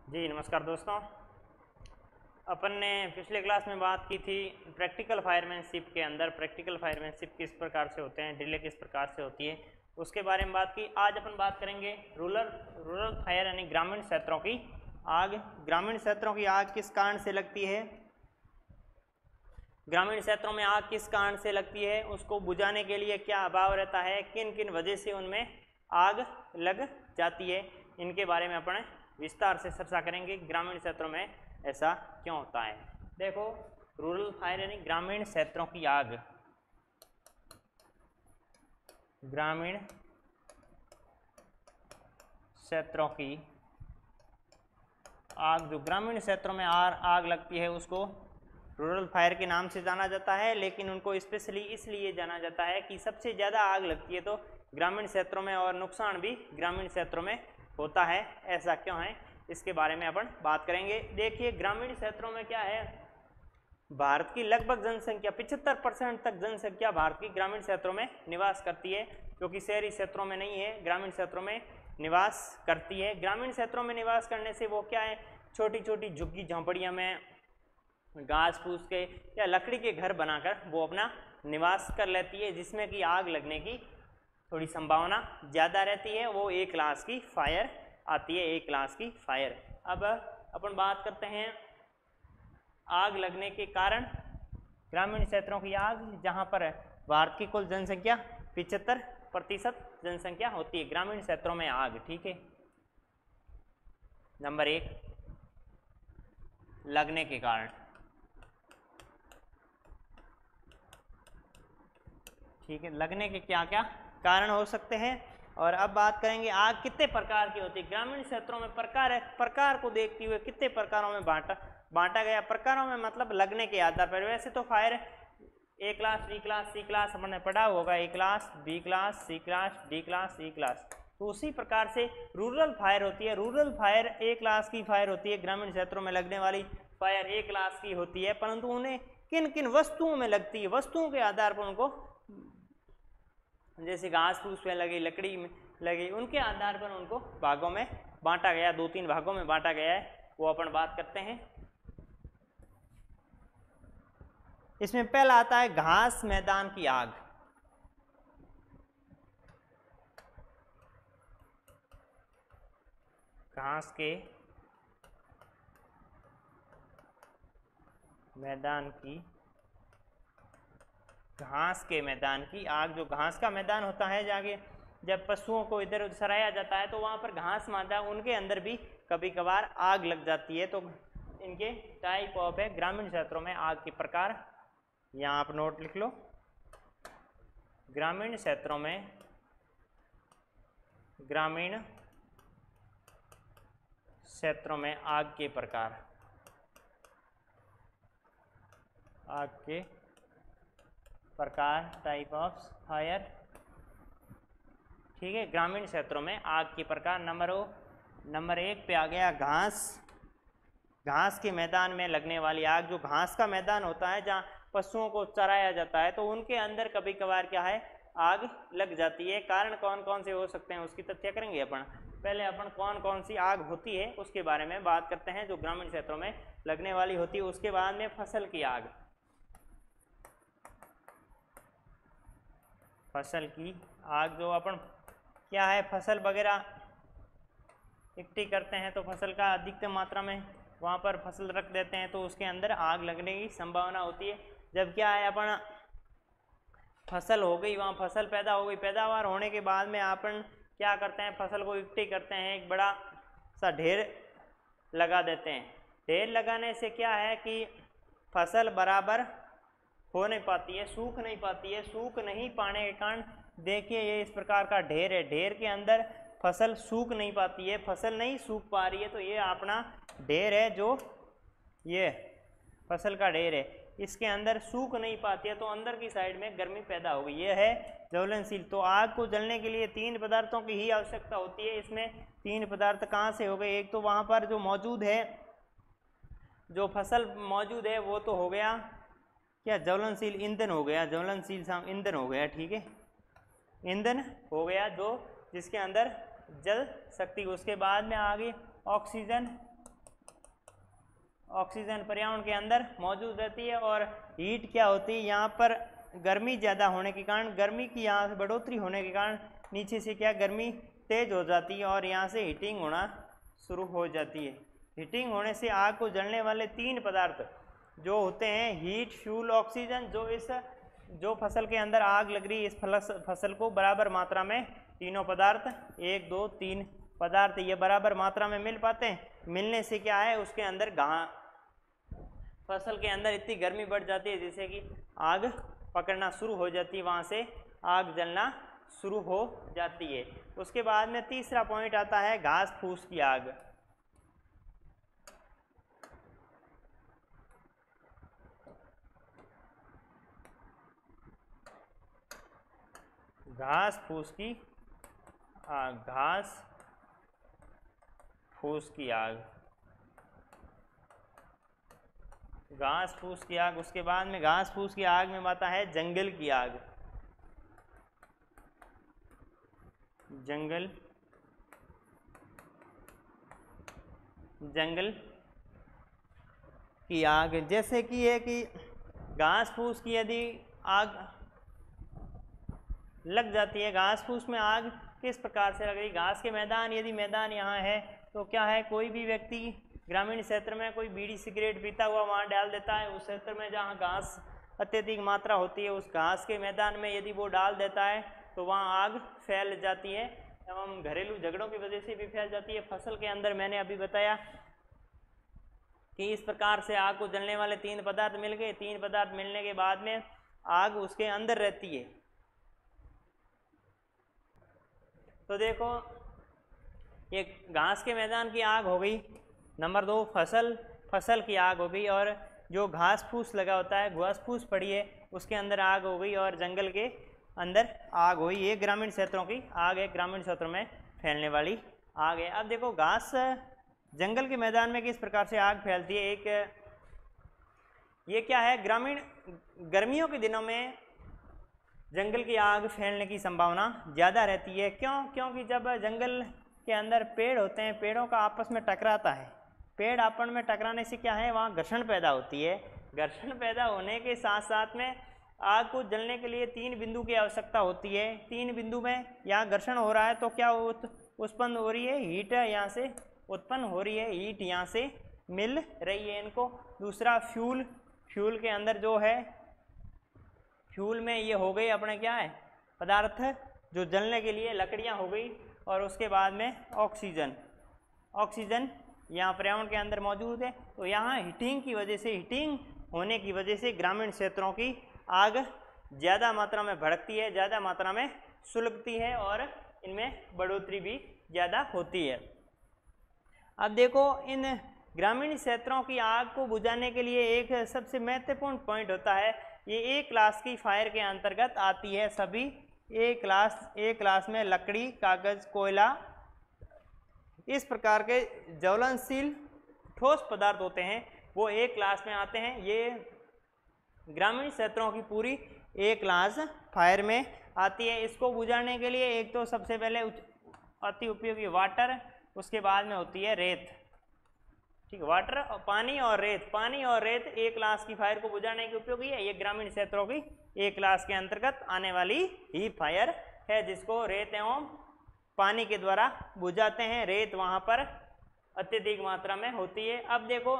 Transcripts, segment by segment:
जी नमस्कार दोस्तों। अपन ने पिछले क्लास में बात की थी प्रैक्टिकल फायरमैनशिप के अंदर प्रैक्टिकल फायरमैनशिप किस प्रकार से होते हैं, डिले किस प्रकार से होती है, उसके बारे में बात की। आज अपन बात करेंगे रूरल फायर यानी ग्रामीण क्षेत्रों की आग। ग्रामीण क्षेत्रों की आग किस कारण से लगती है, ग्रामीण क्षेत्रों में आग किस कारण से लगती है, उसको बुझाने के लिए क्या अभाव रहता है, किन किन वजह से उनमें आग लग जाती है, इनके बारे में अपन विस्तार से चर्चा करेंगे। ग्रामीण क्षेत्रों में ऐसा क्यों होता है। देखो, रूरल फायर यानी ग्रामीण क्षेत्रों की आग, ग्रामीण क्षेत्रों की आग, जो ग्रामीण क्षेत्रों में आग लगती है उसको रूरल फायर के नाम से जाना जाता है। लेकिन उनको स्पेशली इसलिए जाना जाता है कि सबसे ज़्यादा आग लगती है तो ग्रामीण क्षेत्रों में, और नुकसान भी ग्रामीण क्षेत्रों में होता है। ऐसा क्यों है, इसके बारे में अपन बात करेंगे। देखिए, ग्रामीण क्षेत्रों में क्या है, भारत की लगभग जनसंख्या 75% तक जनसंख्या भारत की ग्रामीण क्षेत्रों में निवास करती है, क्योंकि शहरी क्षेत्रों में नहीं है, ग्रामीण क्षेत्रों में निवास करती है। ग्रामीण क्षेत्रों में निवास करने से वो क्या है, छोटी छोटी झुग्गी झोंपड़ियों में घास फूस के या लकड़ी के घर बनाकर वो अपना निवास कर लेती है, जिसमें कि आग लगने की थोड़ी संभावना ज़्यादा रहती है। वो एक क्लास की फायर आती है, एक क्लास की फायर। अब अपन बात करते हैं आग लगने के कारण। ग्रामीण क्षेत्रों की आग, जहाँ पर भारत की कुल जनसंख्या 75% जनसंख्या होती है, ग्रामीण क्षेत्रों में आग, ठीक है। नंबर 1, लगने के कारण, ठीक है। लगने के क्या क्या कारण हो सकते हैं। और अब बात करेंगे आग कितने प्रकार की होती है। ग्रामीण क्षेत्रों में प्रकार को देखते हुए कितने प्रकारों में बांटा गया। प्रकारों में मतलब लगने के आधार पर। वैसे तो फायर ए क्लास, बी क्लास, सी क्लास हमने पढ़ा होगा, ए क्लास, बी क्लास, सी क्लास, डी क्लास, ई क्लास। तो उसी प्रकार से रूरल फायर होती है। रूरल फायर ए क्लास की फायर होती है। ग्रामीण क्षेत्रों में लगने वाली फायर ए क्लास की होती है, परंतु उन्हें किन किन वस्तुओं में लगती है, वस्तुओं के आधार पर उनको, जैसे घास फूस में लगी, लकड़ी में लगी, उनके आधार पर उनको भागों में बांटा गया, 2-3 भागों में बांटा गया है। वो अपन बात करते हैं। इसमें पहला आता है घास मैदान की आग। घास के मैदान की, घास के मैदान की आग। जो घास का मैदान होता है, जाके जब पशुओं को इधर उधर सराया जाता है तो वहाँ पर घास मादा, उनके अंदर भी कभी कभार आग लग जाती है। तो इनके टाइप ऑफ है ग्रामीण क्षेत्रों में आग के प्रकार। यहाँ आप नोट लिख लो, ग्रामीण क्षेत्रों में, ग्रामीण क्षेत्रों में आग के प्रकार, आग के प्रकार, टाइप ऑफ फायर, ठीक है। ग्रामीण क्षेत्रों में आग के प्रकार। नंबर 1 पे आ गया घास के मैदान में लगने वाली आग। जो घास का मैदान होता है, जहाँ पशुओं को चराया जाता है, तो उनके अंदर कभी कभार क्या है, आग लग जाती है। कारण कौन कौन से हो सकते हैं उसकी तथ्य करेंगे अपन। पहले अपन कौन कौन सी आग होती है उसके बारे में बात करते हैं, जो ग्रामीण क्षेत्रों में लगने वाली होती है। उसके बाद में फसल की आग, फसल की आग। जो अपन क्या है, फसल वगैरह इकट्ठी करते हैं तो फसल का अधिकतम मात्रा में वहाँ पर फसल रख देते हैं, तो उसके अंदर आग लगने की संभावना होती है। जब क्या है, अपन फसल हो गई, वहाँ फसल पैदा हो गई, पैदावार होने के बाद में अपन क्या करते हैं, फसल को इकट्ठी करते हैं, एक बड़ा सा ढेर लगा देते हैं। ढेर लगाने से क्या है कि फसल बराबर हो नहीं पाती है, सूख नहीं पाती है। सूख नहीं पाने के कारण देखिए, ये इस प्रकार का ढेर है, ढेर के अंदर फसल सूख नहीं पाती है, फसल नहीं सूख पा रही है, तो ये अपना ढेर है, जो ये फसल का ढेर है, इसके अंदर सूख नहीं पाती है, तो अंदर की साइड में गर्मी पैदा हो गई। ये है ज्वलनशील। तो आग को जलने के लिए 3 पदार्थों की ही आवश्यकता होती है। इसमें 3 पदार्थ कहाँ से हो गए, एक तो वहाँ पर जो मौजूद है, जो फसल मौजूद है, वो तो हो गया क्या, ज्वलनशील ईंधन हो गया, ज्वलनशील ईंधन हो गया, ठीक है, ईंधन हो गया, जो जिसके अंदर जल सकती। उसके बाद में आगे ऑक्सीजन ऑक्सीजन पर्यावरण के अंदर मौजूद रहती है। और हीट क्या होती है, यहाँ पर गर्मी ज़्यादा होने के कारण, गर्मी की यहाँ से बढ़ोतरी होने के कारण नीचे से क्या गर्मी तेज हो जाती है और यहाँ से हीटिंग होना शुरू हो जाती है। हीटिंग होने से आग को जलने वाले 3 पदार्थ जो होते हैं, हीट, फ्यूल, ऑक्सीजन, जो फसल के अंदर आग लग रही है इस फसल को बराबर मात्रा में तीनों पदार्थ 1, 2, 3 पदार्थ ये बराबर मात्रा में मिल पाते हैं। मिलने से क्या है, उसके अंदर फसल के अंदर इतनी गर्मी बढ़ जाती है जिससे कि आग पकड़ना शुरू हो जाती है, वहाँ से आग जलना शुरू हो जाती है। उसके बाद में तीसरा पॉइंट आता है घास फूस की आग। घास फूस की आग, घास फूस की आग, घास फूस की आग। उसके बाद में घास फूस की आग में आता है जंगल की आग। जंगल की आग, जैसे कि ये कि घास फूस की यदि आग लग जाती है, घास फूस में आग किस प्रकार से लग रही, घास के मैदान, यदि मैदान यहाँ है तो क्या है, कोई भी व्यक्ति ग्रामीण क्षेत्र में कोई बीड़ी सिगरेट पीता हुआ वहाँ डाल देता है। उस क्षेत्र में जहाँ घास अत्यधिक मात्रा होती है, उस घास के मैदान में यदि वो डाल देता है तो वहाँ आग फैल जाती है एवं घरेलू झगड़ों की वजह से भी फैल जाती है। फसल के अंदर मैंने अभी बताया कि इस प्रकार से आग को जलने वाले 3 पदार्थ मिल गए। 3 पदार्थ मिलने के बाद में आग उसके अंदर रहती है। तो देखो, ये घास के मैदान की आग हो गई, नंबर 2 फसल की आग हो गई, और जो घास फूस लगा होता है, घास फूस पड़ी है, उसके अंदर आग हो गई, और जंगल के अंदर आग हुई। ये ग्रामीण क्षेत्रों की आग है, ग्रामीण क्षेत्रों में फैलने वाली आग है। अब देखो, घास जंगल के मैदान में किस प्रकार से आग फैलती है। ये क्या है, गर्मियों के दिनों में जंगल की आग फैलने की संभावना ज़्यादा रहती है। क्योंकि जब जंगल के अंदर पेड़ होते हैं, पेड़ों का आपस में टकराता है, पेड़ आपस में टकराने से क्या है, वहाँ घर्षण पैदा होती है। घर्षण पैदा होने के साथ साथ में आग को जलने के लिए 3 बिंदु की आवश्यकता होती है। 3 बिंदु में यहाँ घर्षण हो रहा है तो क्या उत्पन्न हो रही है, हीट यहाँ से उत्पन्न हो रही है, हीट यहाँ से मिल रही है इनको। दूसरा फ्यूल के अंदर जो है, फ्यूल में ये हो गई अपने क्या है, पदार्थ जो जलने के लिए लकड़ियाँ हो गई, और उसके बाद में ऑक्सीजन यहाँ पर्यावरण के अंदर मौजूद है। तो यहाँ हीटिंग होने की वजह से ग्रामीण क्षेत्रों की आग ज़्यादा मात्रा में भड़कती है, ज़्यादा मात्रा में सुलगती है, और इनमें बढ़ोतरी भी ज़्यादा होती है। अब देखो, इन ग्रामीण क्षेत्रों की आग को बुझाने के लिए एक सबसे महत्वपूर्ण पॉइंट होता है, ये ए क्लास की फायर के अंतर्गत आती है। सभी ए क्लास में लकड़ी, कागज, कोयला, इस प्रकार के ज्वलनशील ठोस पदार्थ होते हैं, वो ए क्लास में आते हैं। ये ग्रामीण क्षेत्रों की पूरी ए क्लास फायर में आती है। इसको बुझाने के लिए एक तो सबसे पहले अति उपयोगी वाटर, उसके बाद में होती है रेत। ठीक है, वाटर, पानी और रेत ए क्लास की फायर को बुझाने के उपयोगी है। ये ग्रामीण क्षेत्रों की ए क्लास के अंतर्गत आने वाली ही फायर है, जिसको रेत एवं पानी के द्वारा बुझाते हैं। रेत वहाँ पर अत्यधिक मात्रा में होती है। अब देखो,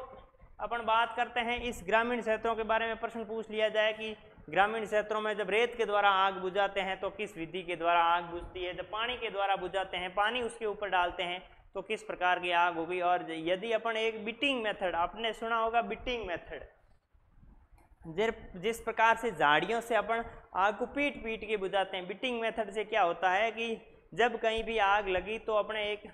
अपन बात करते हैं इस ग्रामीण क्षेत्रों के बारे में। प्रश्न पूछ लिया जाए कि ग्रामीण क्षेत्रों में जब रेत के द्वारा आग बुझाते हैं तो किस विधि के द्वारा आग बुझती है। जब पानी के द्वारा बुझाते हैं, पानी उसके ऊपर डालते हैं, तो किस प्रकार की आग होगी। और यदि अपन एक बिटिंग मेथड, आपने सुना होगा बिटिंग मेथड, जिस प्रकार से झाड़ियों से अपन आग को पीट के बुझाते हैं। बिटिंग मेथड से क्या होता है कि जब कहीं भी आग लगी तो अपने एक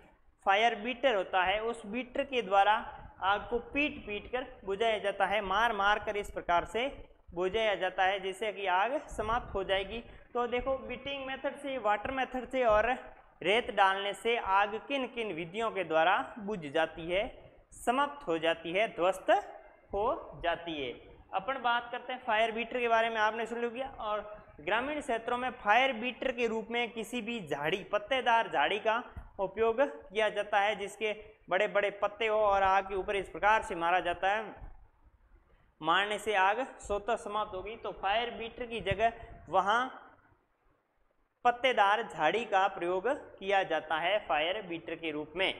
फायर बीटर होता है, उस बीटर के द्वारा आग को पीट कर बुझाया जाता है, मार कर इस प्रकार से बुझाया जाता है, जिससे कि आग समाप्त हो जाएगी। तो देखो, बिटिंग मेथड से, वाटर मेथड से और रेत डालने से आग किन किन विधियों के द्वारा बुझ जाती है, समाप्त हो जाती है, ध्वस्त हो जाती है। अपन बात करते हैं फायर बीटर के बारे में। आपने सुन लिया, और ग्रामीण क्षेत्रों में फायर बीटर के रूप में किसी भी झाड़ी, पत्तेदार झाड़ी का उपयोग किया जाता है, जिसके बड़े बड़े पत्ते हो और आग के ऊपर इस प्रकार से मारा जाता है, मारने से आग स्वतः समाप्त होगी। तो फायर बीटर की जगह वहां पत्तेदार झाड़ी का प्रयोग किया जाता है फायर बीटर के रूप में।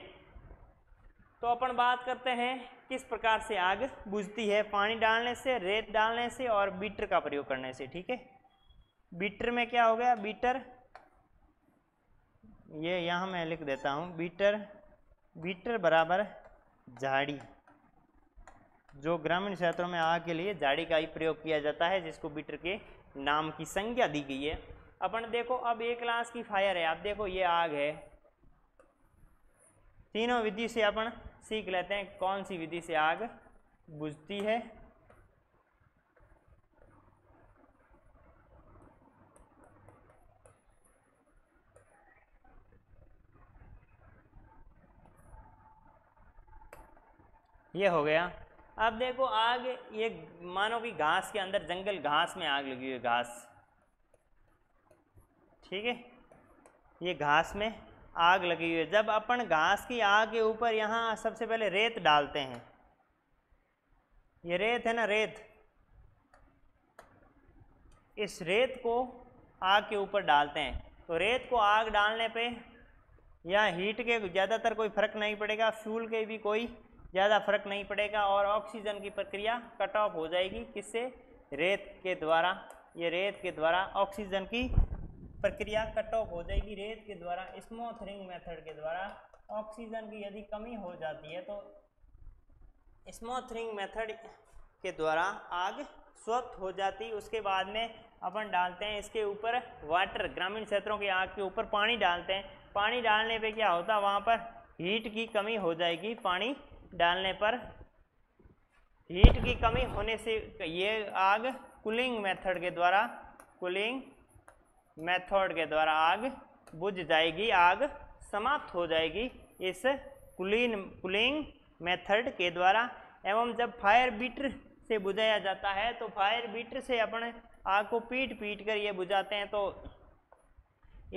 तो अपन बात करते हैं किस प्रकार से आग बुझती है, पानी डालने से, रेत डालने से और बीटर का प्रयोग करने से। ठीक है, बीटर में क्या हो गया, बीटर ये यहाँ मैं लिख देता हूँ, बीटर बराबर झाड़ी, जो ग्रामीण क्षेत्रों में आग के लिए झाड़ी का ही प्रयोग किया जाता है, जिसको बीटर के नाम की संज्ञा दी गई है। अपन देखो अब एक क्लास की फायर है, आप देखो ये आग है, तीनों विधि से अपन सीख लेते हैं कौन सी विधि से आग बुझती है। ये हो गया। अब देखो आग, ये मानो कि घास के अंदर, जंगल घास में आग लगी हुई है, घास, ठीक है, ये घास में आग लगी हुई है। जब अपन घास की आग के ऊपर यहाँ सबसे पहले रेत डालते हैं, ये रेत है ना, रेत, इस रेत को आग के ऊपर डालते हैं, तो रेत को आग डालने पे या हीट के ज़्यादातर कोई फर्क नहीं पड़ेगा, फ्यूल के भी कोई ज़्यादा फर्क नहीं पड़ेगा, और ऑक्सीजन की प्रक्रिया कट ऑफ हो जाएगी। किससे? रेत के द्वारा। ये रेत के द्वारा ऑक्सीजन की प्रक्रिया कट ऑफ हो जाएगी, रेत के द्वारा, स्मूथरिंग मेथड के द्वारा। ऑक्सीजन की यदि कमी हो जाती है तो स्मूथरिंग मेथड के द्वारा आग स्वतः हो जाती। उसके बाद में अपन डालते हैं इसके ऊपर वाटर, ग्रामीण क्षेत्रों की आग के ऊपर पानी डालते हैं। पानी डालने पे क्या होता है, वहाँ पर हीट की कमी हो जाएगी। पानी डालने पर हीट की कमी होने से ये आग कूलिंग मेथड के द्वारा, कूलिंग मेथड के द्वारा आग बुझ जाएगी, आग समाप्त हो जाएगी इस कूलिंग मेथड के द्वारा। एवं जब फायर बीटर से बुझाया जाता है तो फायर बीटर से अपन आग को पीट कर ये बुझाते हैं। तो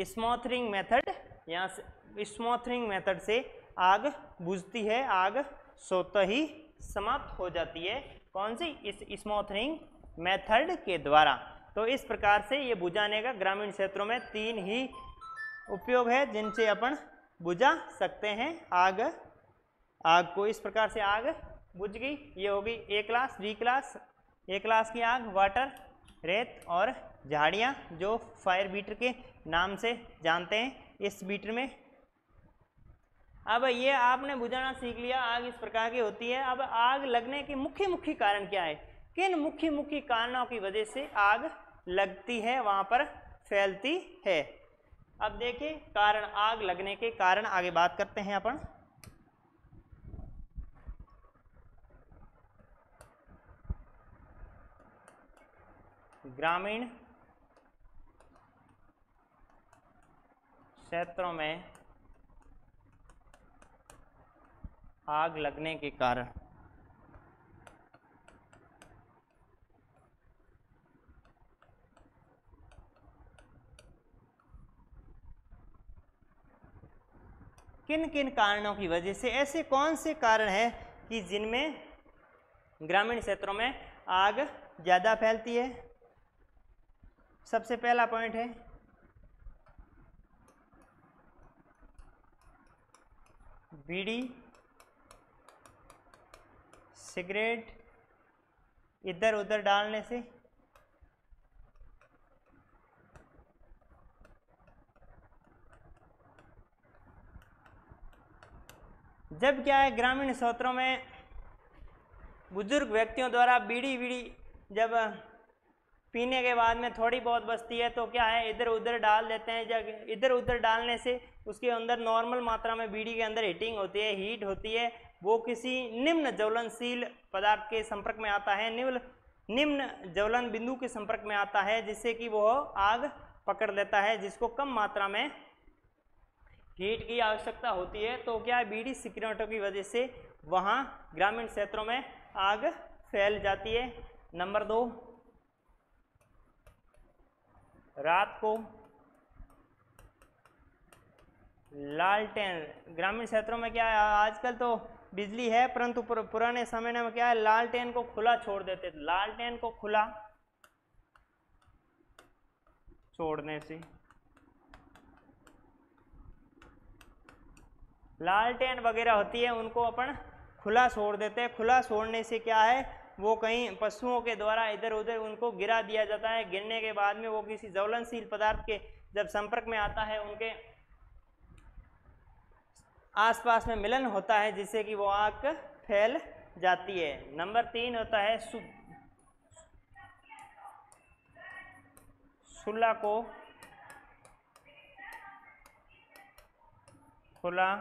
स्मूथरिंग मेथड, यहाँ से स्मूथरिंग मेथड से आग बुझती है, आग स्वतः ही समाप्त हो जाती है। कौन सी? इस स्मूथरिंग मेथड के द्वारा। तो इस प्रकार से ये बुझाने का ग्रामीण क्षेत्रों में 3 ही उपयोग है जिनसे अपन बुझा सकते हैं आग को। इस प्रकार से आग बुझ गई। ये होगी ए क्लास, बी क्लास। ए क्लास की आग वाटर, रेत और झाड़ियाँ, जो फायर बीटर के नाम से जानते हैं इस बीटर में। अब ये आपने बुझाना सीख लिया, आग इस प्रकार की होती है। अब आग लगने के मुख्य कारण क्या है, किन मुख्य कारणों की वजह से आग लगती है, वहां पर फैलती है। अब देखिए कारण, आग लगने के कारण आगे बात करते हैं अपन। ग्रामीण क्षेत्रों में आग लगने के कारण किन किन कारणों की वजह से, ऐसे कौन से कारण हैं कि जिनमें ग्रामीण क्षेत्रों में आग ज़्यादा फैलती है। सबसे पहला पॉइंट है बीड़ी, सिगरेट इधर उधर डालने से। जब क्या है, ग्रामीण क्षेत्रों में बुजुर्ग व्यक्तियों द्वारा बीड़ी जब पीने के बाद में थोड़ी बहुत बचती है तो क्या है, इधर उधर डाल देते हैं। जब इधर उधर डालने से उसके अंदर नॉर्मल मात्रा में बीड़ी के अंदर हीटिंग होती है, हीट होती है, वो किसी निम्न ज्वलनशील पदार्थ के संपर्क में आता है, निम्न ज्वलन बिंदु के संपर्क में आता है, जिससे कि वो आग पकड़ लेता है, जिसको कम मात्रा में हीट की आवश्यकता होती है। तो क्या बीड़ी सिगरेटों की वजह से वहाँ ग्रामीण क्षेत्रों में आग फैल जाती है। नंबर 2, रात को लालटेन ग्रामीण क्षेत्रों में क्या है, आजकल तो बिजली है परंतु पुराने समय में क्या है, लालटेन को खुला छोड़ देते थे। लालटेन को खुला छोड़ने से, लालटेन वगैरह होती है उनको अपन खुला छोड़ देते हैं। खुला छोड़ने से क्या है, वो कहीं पशुओं के द्वारा इधर उधर उनको गिरा दिया जाता है। गिरने के बाद में वो किसी ज्वलनशील पदार्थ के जब संपर्क में आता है, उनके आसपास में मिलन होता है, जिससे कि वो आग फैल जाती है। नंबर 3 होता है सुल्ला को खुला,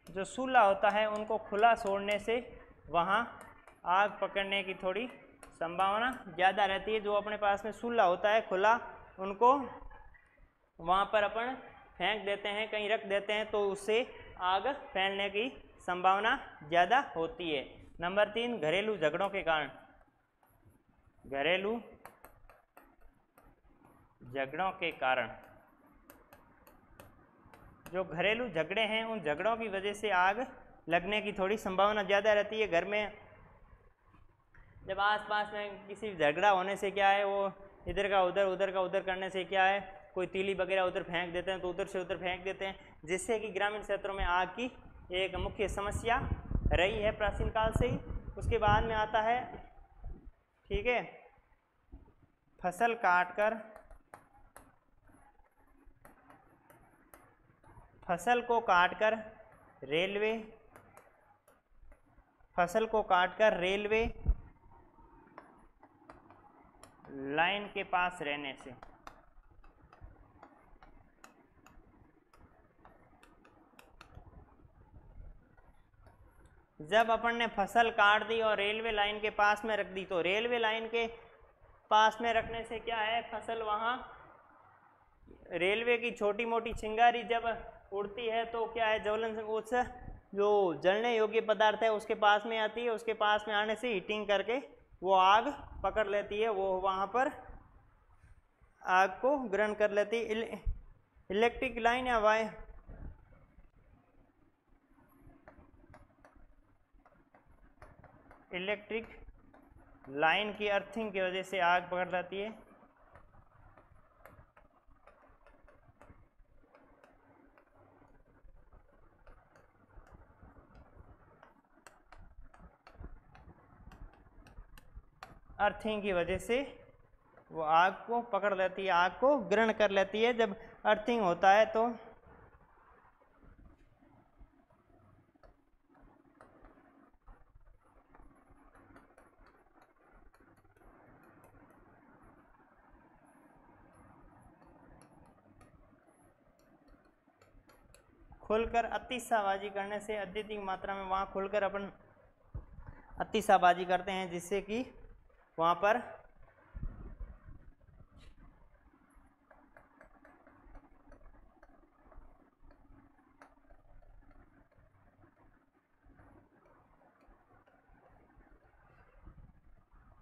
जो सुल्ला होता है उनको खुला छोड़ने से वहाँ आग पकड़ने की थोड़ी संभावना ज़्यादा रहती है। जो अपने पास में सुल्ला होता है खुला, उनको वहाँ पर अपन फेंक देते हैं, कहीं रख देते हैं, तो उससे आग फैलने की संभावना ज़्यादा होती है। नंबर 3 घरेलू झगड़ों के कारण, घरेलू झगड़ों के कारण, जो घरेलू झगड़े हैं उन झगड़ों की वजह से आग लगने की थोड़ी संभावना ज़्यादा रहती है। घर में जब आसपास में किसी झगड़ा होने से क्या है, वो इधर का उधर उधर का उधर करने से क्या है, कोई तीली वगैरह उधर फेंक देते हैं तो उधर से उधर फेंक देते हैं, जिससे कि ग्रामीण क्षेत्रों में आग की एक मुख्य समस्या रही है प्राचीन काल से ही। उसके बाद में आता है, ठीक है, फसल काटकर, फसल को काटकर रेलवे, फसल को काटकर रेलवे लाइन के पास रहने से, जब अपन ने फसल काट दी और रेलवे लाइन के पास में रख दी, तो रेलवे लाइन के पास में रखने से क्या है, फसल वहाँ रेलवे की छोटी मोटी चिंगारी जब उड़ती है तो क्या है, ज्वलन उस जो जलने योग्य पदार्थ है उसके पास में आती है। उसके पास में आने से हीटिंग करके वो आग पकड़ लेती है, वो वहाँ पर आग को ग्रहण कर लेती है। इलेक्ट्रिक लाइन या वायर, इलेक्ट्रिक लाइन की अर्थिंग की वजह से आग पकड़ जाती है। अर्थिंग की वजह से वो आग को पकड़ लेती है, आग को ग्रहण कर लेती है। जब अर्थिंग होता है तो खुलकर अतिशाबाजी करने से, अत्यधिक मात्रा में वहाँ खुलकर अपन अतिशाबाजी करते हैं, जिससे कि वहाँ पर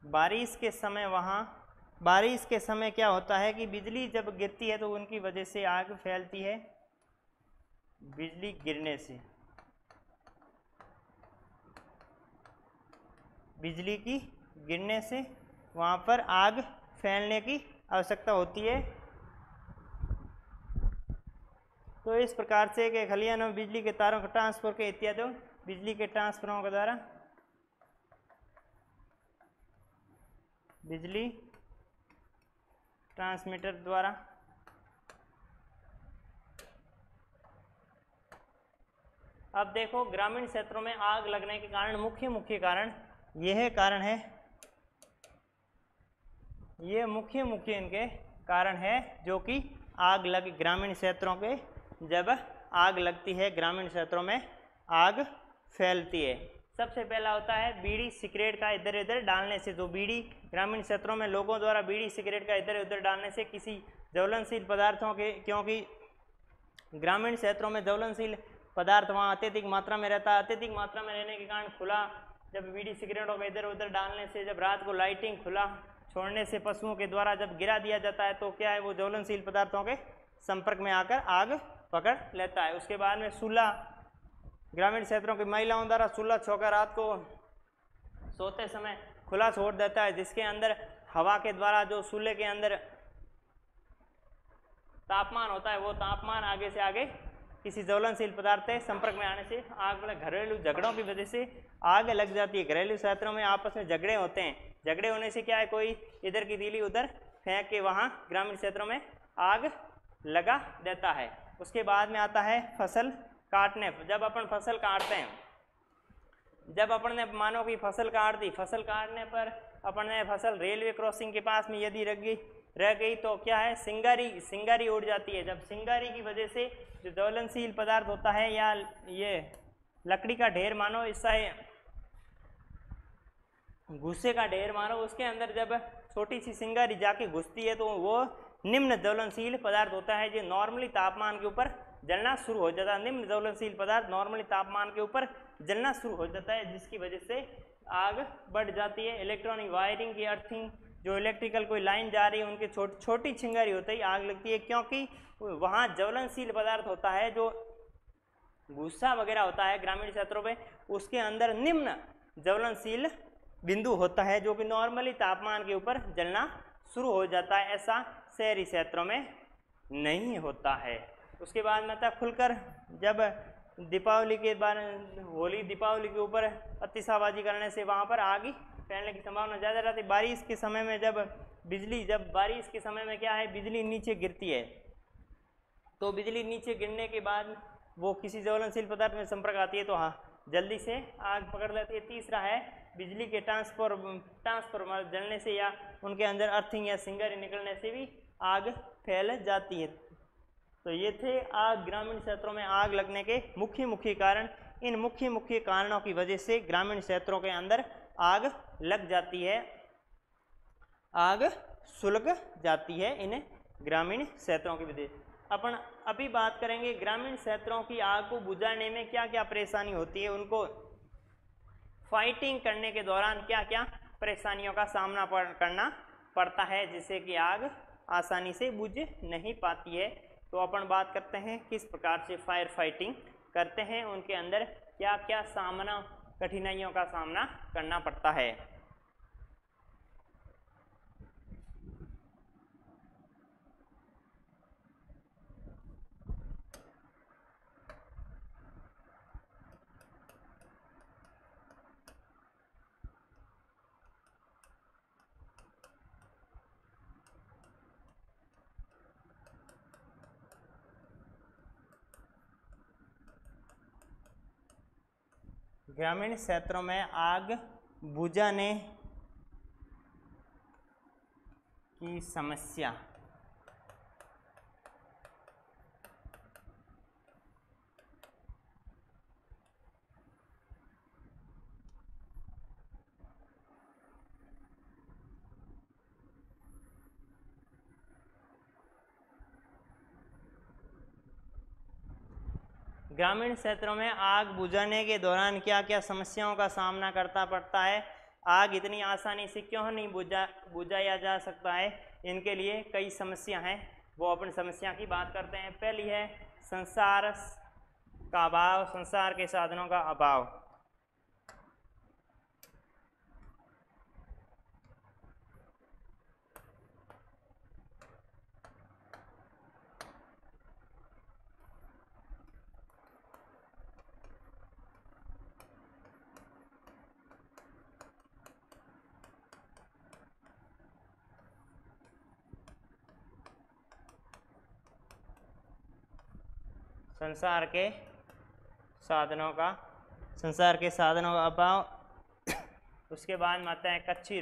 बारिश के समय, वहाँ बारिश के समय क्या होता है कि बिजली जब गिरती है तो उनकी वजह से आग फैलती है। बिजली गिरने से, बिजली की गिरने से वहाँ पर आग फैलने की आवश्यकता होती है। तो इस प्रकार से कि खलिहानों में बिजली के तारों के ट्रांसफर के इत्यादि बिजली के ट्रांसफरों के द्वारा, बिजली ट्रांसमीटर द्वारा अब देखो ग्रामीण क्षेत्रों में आग लगने के कारण मुख्य कारण यह कारण है, ये मुख्य इनके कारण है जो कि आग लग ग्रामीण क्षेत्रों के, जब आग लगती है ग्रामीण क्षेत्रों में आग फैलती है। सबसे पहला होता है बीड़ी सिगरेट का इधर उधर डालने से। जो बीड़ी ग्रामीण क्षेत्रों में लोगों द्वारा बीड़ी सिगरेट का इधर उधर डालने से किसी ज्वलनशील पदार्थों के, क्योंकि ग्रामीण क्षेत्रों में ज्वलनशील पदार्थ वहाँ अत्यधिक मात्रा में रहता है। अत्यधिक मात्रा में रहने के कारण खुला जब बीड़ी सिगरेटों का इधर उधर डालने से, जब रात को लाइटिंग खुला छोड़ने से पशुओं के द्वारा जब गिरा दिया जाता है तो क्या है, वो ज्वलनशील पदार्थों के संपर्क में आकर आग पकड़ लेता है। उसके बाद में चूल्हा, ग्रामीण क्षेत्रों की महिलाओं द्वारा चूल्हा छोका रात को सोते समय खुला छोड़ देता है, जिसके अंदर हवा के द्वारा जो चूल्हे के अंदर तापमान होता है वो तापमान आगे से आगे किसी ज्वलनशील पदार्थ से संपर्क में आने से आग लग, घरेलू झगड़ों की वजह से आग लग जाती है। घरेलू क्षेत्रों में आपस में झगड़े होते हैं, झगड़े होने से क्या है, कोई इधर की तीली उधर फेंक के वहाँ ग्रामीण क्षेत्रों में आग लगा देता है। उसके बाद में आता है फसल काटने। जब अपन फसल काटते हैं, जब अपन ने मानो कि फसल काट दी, फसल काटने पर अपन ने फसल रेलवे क्रॉसिंग के पास में यदि रह गई तो क्या है, सिंगारी उड़ जाती है। जब सिंगारी की वजह से जो ज्वलनशील पदार्थ होता है या ये लकड़ी का ढेर मानो, इसका भूसे का ढेर मानो, उसके अंदर जब छोटी सी सिंगारी जाके घुसती है तो वो निम्न ज्वलनशील पदार्थ होता है जो नॉर्मली तापमान के ऊपर जलना शुरू हो जाता है। निम्न ज्वलनशील पदार्थ नॉर्मली तापमान के ऊपर जलना शुरू हो जाता है, जिसकी वजह से आग बढ़ जाती है। इलेक्ट्रॉनिक वायरिंग की अर्थिंग, जो इलेक्ट्रिकल कोई लाइन जा रही है उनकी छोटी चिंगारी होती है आग लगती है, क्योंकि वहाँ ज्वलनशील पदार्थ होता है जो भूसा वगैरह होता है ग्रामीण क्षेत्रों में, उसके अंदर निम्न ज्वलनशील बिंदु होता है जो कि नॉर्मली तापमान के ऊपर जलना शुरू हो जाता है। ऐसा शहरी क्षेत्रों में नहीं होता है। उसके बाद में आता खुलकर, जब दीपावली के बाद होली दीपावली के ऊपर अतिशाबाजी करने से वहाँ पर आग फैलने की संभावना ज़्यादा रहती है। बारिश के समय में जब बारिश के समय में क्या है, बिजली नीचे गिरती है, तो बिजली नीचे गिरने के बाद वो किसी ज्वलनशील पदार्थ में संपर्क आती है तो हाँ जल्दी से आग पकड़ लेती है। तीसरा है बिजली के ट्रांसफार्मर जलने से या उनके अंदर अर्थिंग या सिंगारी निकलने से भी आग फैल जाती है। तो ये थे आग, ग्रामीण क्षेत्रों में आग लगने के मुख्य कारण। इन मुख्य कारणों की वजह से ग्रामीण क्षेत्रों के अंदर आग लग जाती है, आग सुलग जाती है इन ग्रामीण क्षेत्रों की वजह से। अपन अभी बात करेंगे ग्रामीण क्षेत्रों की आग को बुझाने में क्या क्या परेशानी होती है, उनको फाइटिंग करने के दौरान क्या क्या परेशानियों का सामना करना पड़ता है, जिससे कि आग आसानी से बुझ नहीं पाती है। तो अपन बात करते हैं किस प्रकार से फायर फाइटिंग करते हैं, उनके अंदर क्या क्या कठिनाइयों का सामना करना पड़ता है। ग्रामीण क्षेत्रों में आग बुझाने की समस्या। ग्रामीण क्षेत्रों में आग बुझाने के दौरान क्या क्या समस्याओं का सामना करना पड़ता है, आग इतनी आसानी से क्यों नहीं बुझाया जा सकता है, इनके लिए कई समस्या हैं, वो अपन समस्या की बात करते हैं। पहली है संसार का अभाव, संसार के साधनों का अभाव। संसार के साधनों का अभाव। उसके बाद में आता है कच्ची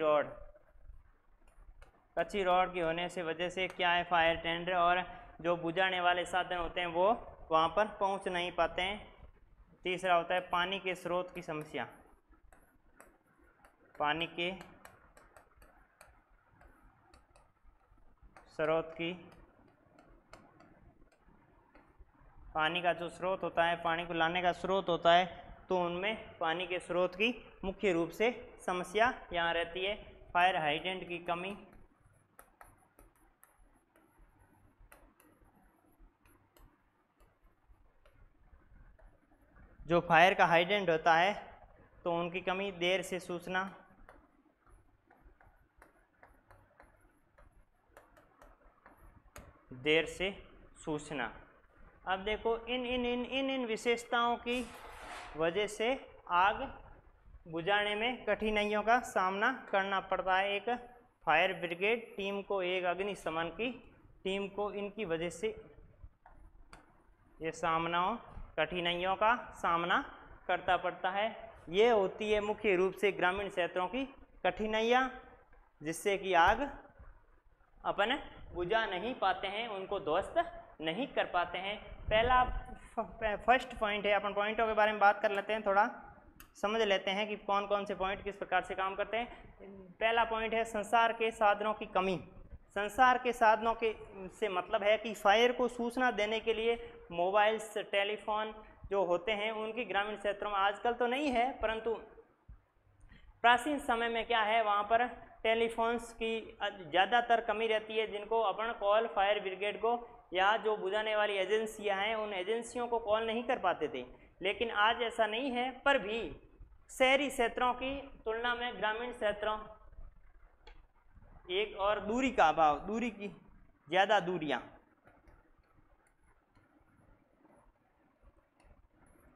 रोड की होने से वजह से क्या है, फायर टेंडर और जो बुझाने वाले साधन होते हैं वो वहाँ पर पहुँच नहीं पाते हैं। तीसरा होता है पानी के स्रोत की समस्या। पानी का जो स्रोत होता है, पानी को लाने का स्रोत होता है, तो उनमें पानी के स्रोत की मुख्य रूप से समस्या यहाँ रहती है। फायर हाइडेंट की कमी, जो फायर का हाइडेंट होता है तो उनकी कमी, देर से सूचना, देर से सूचना। अब देखो इन विशेषताओं की वजह से आग बुझाने में कठिनाइयों का सामना करना पड़ता है एक फायर ब्रिगेड टीम को, एक अग्निशमन की टीम को। इनकी वजह से ये कठिनाइयों का सामना करता पड़ता है। ये होती है मुख्य रूप से ग्रामीण क्षेत्रों की कठिनाइयाँ, जिससे कि आग अपन बुझा नहीं पाते हैं, उनको ध्वस्त नहीं कर पाते हैं। पहला फर्स्ट पॉइंट है, अपन पॉइंटों के बारे में बात कर लेते हैं, थोड़ा समझ लेते हैं कि कौन कौन से पॉइंट किस प्रकार से काम करते हैं। पहला पॉइंट है संचार के साधनों की कमी। संचार के साधनों के से मतलब है कि फायर को सूचना देने के लिए मोबाइल्स, टेलीफोन जो होते हैं उनकी ग्रामीण क्षेत्रों में आजकल तो नहीं है, परंतु प्राचीन समय में क्या है, वहाँ पर टेलीफोन्स की ज़्यादातर कमी रहती है, जिनको अपन कॉल फायर ब्रिगेड को या जो बुझाने वाली एजेंसियां हैं उन एजेंसियों को कॉल नहीं कर पाते थे। लेकिन आज ऐसा नहीं है, पर भी शहरी क्षेत्रों की तुलना में ग्रामीण क्षेत्रों, एक और दूरी का अभाव, दूरी की ज़्यादा दूरियां,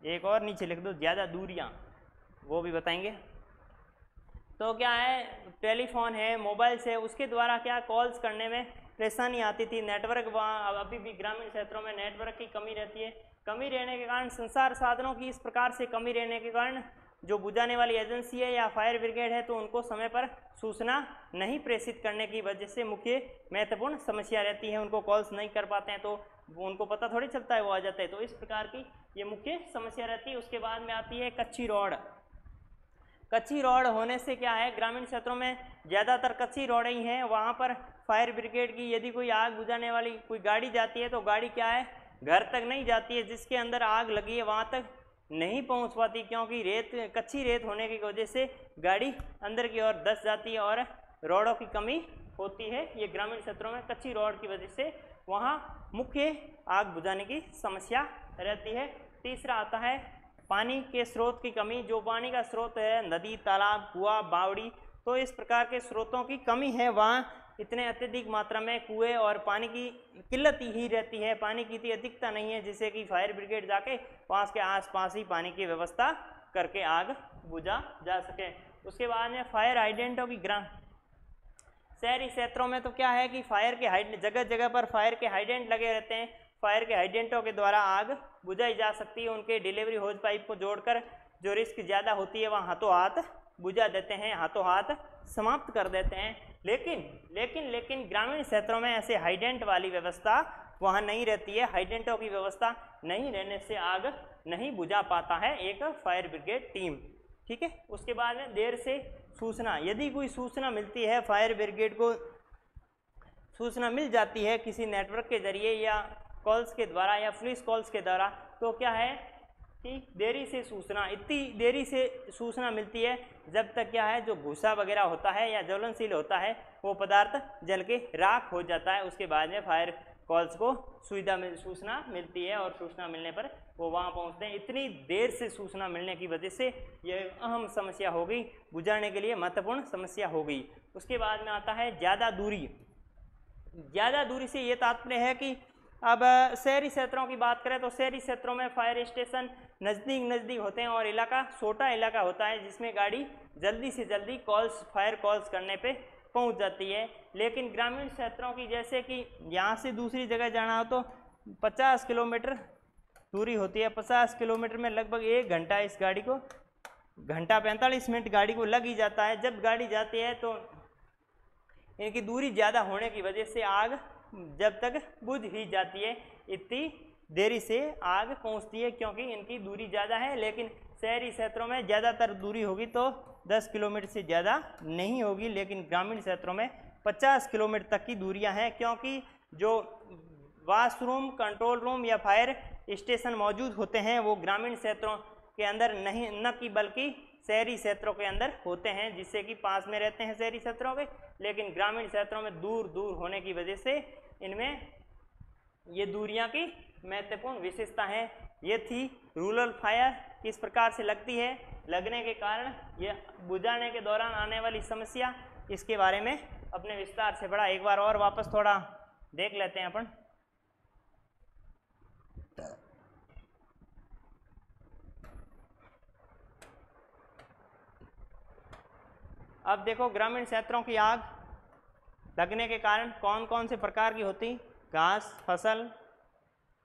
एक और नीचे लिख दो, ज़्यादा दूरियां, वो भी बताएंगे। तो क्या है, टेलीफोन है, मोबाइल्स है, उसके द्वारा क्या कॉल्स करने में परेशानी आती थी। नेटवर्क वहाँ अभी भी ग्रामीण क्षेत्रों में नेटवर्क की कमी रहती है। कमी रहने के कारण, संचार साधनों की इस प्रकार से कमी रहने के कारण जो बुझाने वाली एजेंसी है या फायर ब्रिगेड है तो उनको समय पर सूचना नहीं प्रेषित करने की वजह से मुख्य महत्वपूर्ण समस्या रहती है। उनको कॉल्स नहीं कर पाते हैं तो उनको पता थोड़ी चलता है, वो आ जाते हैं। तो इस प्रकार की ये मुख्य समस्या रहती है। उसके बाद में आती है कच्ची रोड। कच्ची रोड होने से क्या है, ग्रामीण क्षेत्रों में ज़्यादातर कच्ची रोडें ही हैं। वहाँ पर फायर ब्रिगेड की यदि कोई आग बुझाने वाली कोई गाड़ी जाती है तो गाड़ी क्या है, घर तक नहीं जाती है, जिसके अंदर आग लगी है वहाँ तक नहीं पहुँच पाती, क्योंकि कच्ची रेत होने की वजह से गाड़ी अंदर की ओर धंस जाती है और रोडों की कमी होती है। ये ग्रामीण क्षेत्रों में कच्ची रोड की वजह से वहाँ मुख्य आग बुझाने की समस्या रहती है। तीसरा आता है पानी के स्रोत की कमी। जो पानी का स्रोत है, नदी, तालाब, कुआं, बावड़ी, तो इस प्रकार के स्रोतों की कमी है। वहाँ इतने अत्यधिक मात्रा में कुएं और पानी की किल्लत ही रहती है, पानी की इतनी अधिकता नहीं है जिससे कि फायर ब्रिगेड जाके वहाँ के आसपास ही पानी की व्यवस्था करके आग बुझा जा सके। उसके बाद में फायर हाइडेंटों की शहरी क्षेत्रों में तो क्या है कि फायर के जगह जगह पर फायर के हाइडेंट लगे रहते हैं। फायर के हाइडेंटों के द्वारा आग बुझाई जा सकती है। उनके डिलीवरी होज पाइप को जोड़कर जो रिस्क ज़्यादा होती है वहाँ हाथों हाथ बुझा देते हैं, हाथों हाथ समाप्त कर देते हैं। लेकिन ग्रामीण क्षेत्रों में ऐसे हाइडेंट वाली व्यवस्था वहाँ नहीं रहती है। हाइडेंटों की व्यवस्था नहीं रहने से आग नहीं बुझा पाता है एक फायर ब्रिगेड टीम। ठीक है। उसके बाद में देर से सूचना। यदि कोई सूचना मिलती है, फायर ब्रिगेड को सूचना मिल जाती है किसी नेटवर्क के जरिए या कॉल्स के द्वारा या पुलिस कॉल्स के द्वारा, तो क्या है कि देरी से सूचना, इतनी देरी से सूचना मिलती है जब तक क्या है, जो भूसा वगैरह होता है या ज्वलनशील होता है वो पदार्थ जल के राख हो जाता है। उसके बाद में फायर कॉल्स को सूचना मिलती है और सूचना मिलने पर वो वहाँ पहुँचते हैं। इतनी देर से सूचना मिलने की वजह से ये अहम समस्या हो गई, बुझाने के लिए महत्वपूर्ण समस्या हो गई। उसके बाद में आता है ज़्यादा दूरी। ज़्यादा दूरी से ये तात्पर्य है कि अब शहरी क्षेत्रों की बात करें तो शहरी क्षेत्रों में फायर स्टेशन नज़दीक होते हैं और इलाका छोटा इलाका होता है जिसमें गाड़ी जल्दी से जल्दी फायर कॉल्स करने पे पहुंच जाती है। लेकिन ग्रामीण क्षेत्रों की, जैसे कि यहाँ से दूसरी जगह जाना हो तो 50 किलोमीटर दूरी होती है। 50 किलोमीटर में लगभग 1 घंटा, इस गाड़ी को घंटा 45 मिनट गाड़ी को लग ही जाता है। जब गाड़ी जाती है तो इनकी दूरी ज़्यादा होने की वजह से आग जब तक बुझ ही जाती है, इतनी देरी से आग पहुंचती है क्योंकि इनकी दूरी ज़्यादा है। लेकिन शहरी क्षेत्रों में ज़्यादातर दूरी होगी तो 10 किलोमीटर से ज़्यादा नहीं होगी, लेकिन ग्रामीण क्षेत्रों में 50 किलोमीटर तक की दूरियां हैं, क्योंकि जो वाशरूम, कंट्रोल रूम या फायर स्टेशन मौजूद होते हैं वो ग्रामीण क्षेत्रों के अंदर नहीं, न कि बल्कि शहरी क्षेत्रों के अंदर होते हैं, जिससे कि पास में रहते हैं शहरी क्षेत्रों के। लेकिन ग्रामीण क्षेत्रों में दूर होने की वजह से इनमें ये दूरियां की महत्वपूर्ण विशेषता है। ये थी रूरल फायर किस प्रकार से लगती है, लगने के कारण ये बुझाने के दौरान आने वाली समस्या, इसके बारे में अपने विस्तार से पढ़ा। एक बार और वापस थोड़ा देख लेते हैं अपन। अब देखो ग्रामीण क्षेत्रों की आग लगने के कारण कौन कौन से प्रकार की होती, घास, फसल,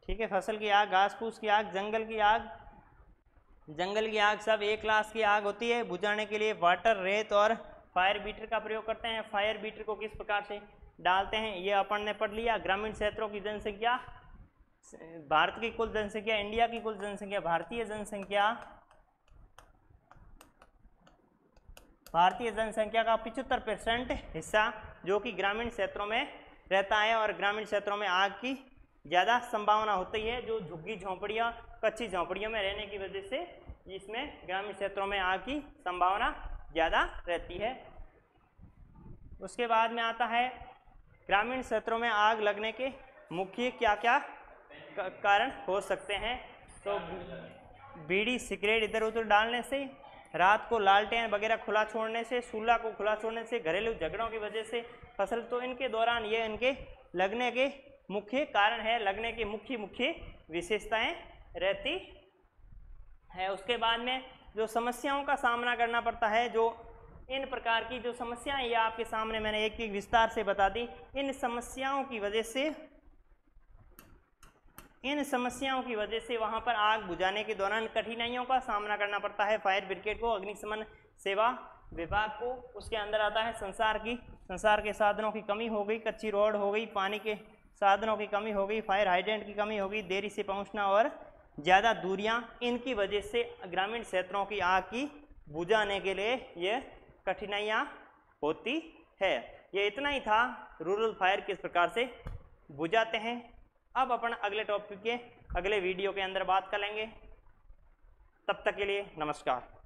ठीक है, फसल की आग, घास फूस की आग, जंगल की आग। जंगल की आग सब एक क्लास की आग होती है। बुझाने के लिए वाटर, रेत और फायर बीटर का प्रयोग करते हैं। फायर बीटर को किस प्रकार से डालते हैं ये अपन ने पढ़ लिया। ग्रामीण क्षेत्रों की जनसंख्या, भारत की कुल जनसंख्या, इंडिया की कुल जनसंख्या, भारतीय जनसंख्या का 75% हिस्सा जो कि ग्रामीण क्षेत्रों में रहता है, और ग्रामीण क्षेत्रों में आग की ज़्यादा संभावना होती है। जो झुग्गी झोंपड़ियाँ, कच्ची झोंपड़ियों में रहने की वजह से इसमें ग्रामीण क्षेत्रों में आग की संभावना ज़्यादा रहती है। उसके बाद में आता है ग्रामीण क्षेत्रों में आग लगने के मुख्य क्या क्या कारण हो सकते हैं। तो बीड़ी सिगरेट इधर उधर डालने से, रात को लालटेन वगैरह खुला छोड़ने से, चूल्हा को खुला छोड़ने से, घरेलू झगड़ों की वजह से फसल, तो इनके दौरान ये इनके लगने के मुख्य कारण है, लगने की मुख्य विशेषताएं रहती है। उसके बाद में जो समस्याओं का सामना करना पड़ता है, जो इन प्रकार की जो समस्याएं ये आपके सामने मैंने एक एक विस्तार से बता दी। इन समस्याओं की वजह से वहां पर आग बुझाने के दौरान कठिनाइयों का सामना करना पड़ता है फायर ब्रिगेड को, अग्निशमन सेवा विभाग को। उसके अंदर आता है संसार के साधनों की कमी हो गई, कच्ची रोड हो गई, पानी के साधनों की कमी हो गई, फायर हाइड्रेंट की कमी हो गई, देरी से पहुंचना और ज़्यादा दूरियां। इनकी वजह से ग्रामीण क्षेत्रों की आग की बुझाने के लिए ये कठिनाइयाँ होती है। ये इतना ही था, रूरल फायर किस प्रकार से बुझाते हैं। अब अपन अगले टॉपिक के अगले वीडियो के अंदर बात करेंगे। तब तक के लिए नमस्कार।